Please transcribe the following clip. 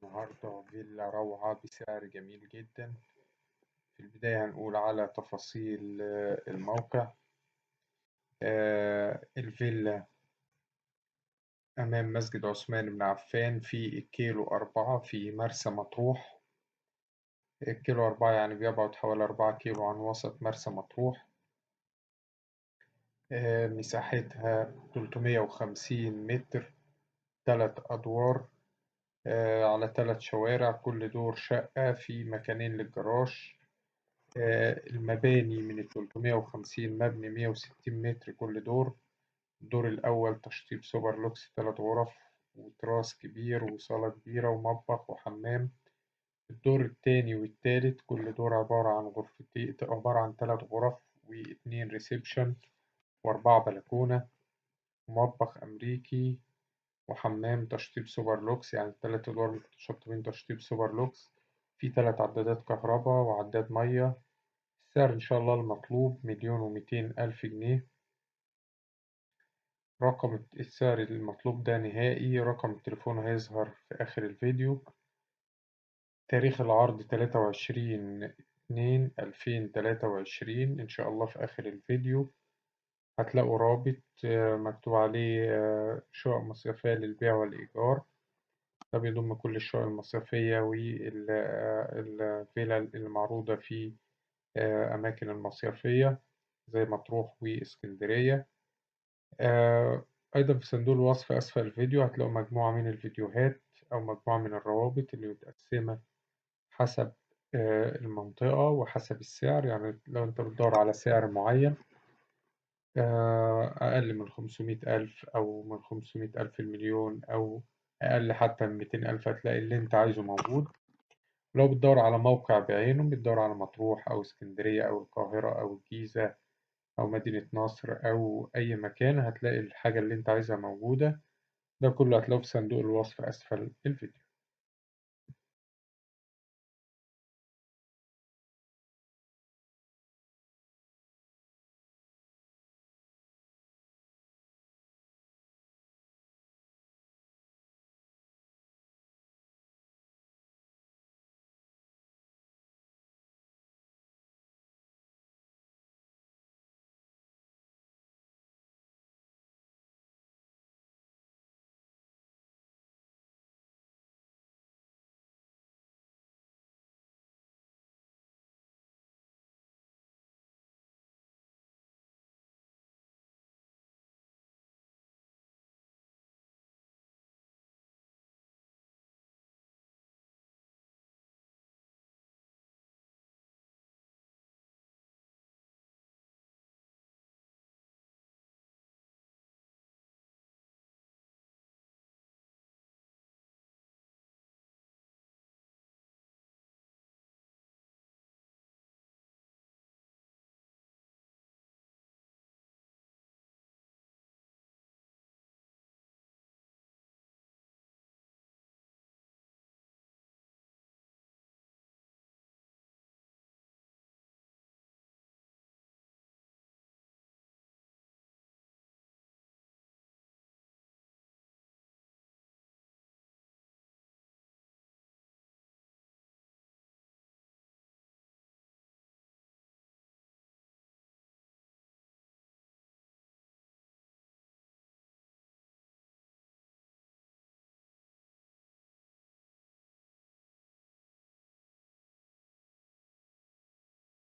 النهاردة فيلا روعة بسعر جميل جدا. في البداية هنقول على تفاصيل الموقع. الفيلا أمام مسجد عثمان بن عفان في الكيلو 4 في مرسى مطروح. الكيلو 4 يعني بيبعد حوالي 4 كيلو عن وسط مرسى مطروح. مساحتها 350 متر، 3 أدوار، على 3 شوارع، كل دور شقة، في مكانين للجراج. المباني من 350 مبني 160 متر كل دور. الدور الأول تشطيب سوبر لوكس 3 غرف وتراس كبير وصالة كبيرة ومطبخ وحمام. الدور التاني والتالت كل دور عبارة عن 3 غرف واتنين ريسبشن و4 بلكونة ومطبخ أمريكي وحمام تشطيب سوبر لوكس، يعني ال3 أدوار متشطبين تشطيب سوبر لوكس. في 3 عدادات كهرباء وعداد مية. السعر إن شاء الله المطلوب 1,200,000 جنيه. رقم السعر المطلوب ده نهائي. رقم التليفون هيظهر في آخر الفيديو. تاريخ العرض 23/2/2023 إن شاء الله. في آخر الفيديو هتلاقوا رابط مكتوب عليه شقق مصيفية للبيع والإيجار. ده بيضم كل الشقق المصيفية والفيلا المعروضة في أماكن المصيفية زي مطروح وإسكندرية. أيضا في صندوق الوصف أسفل الفيديو هتلاقوا مجموعة من الفيديوهات أو مجموعة من الروابط اللي متقسمة حسب المنطقة وحسب السعر. يعني لو أنت بتدور على سعر معين أقل من 500,000 أو من 500,000 المليون أو أقل حتى من 200,000 هتلاقي اللي أنت عايزه موجود. لو بتدور على موقع بعينه، بتدور على مطروح أو اسكندرية أو القاهرة أو الجيزة أو مدينة نصر أو أي مكان، هتلاقي الحاجة اللي أنت عايزها موجودة. ده كله هتلاقيه في صندوق الوصف أسفل الفيديو.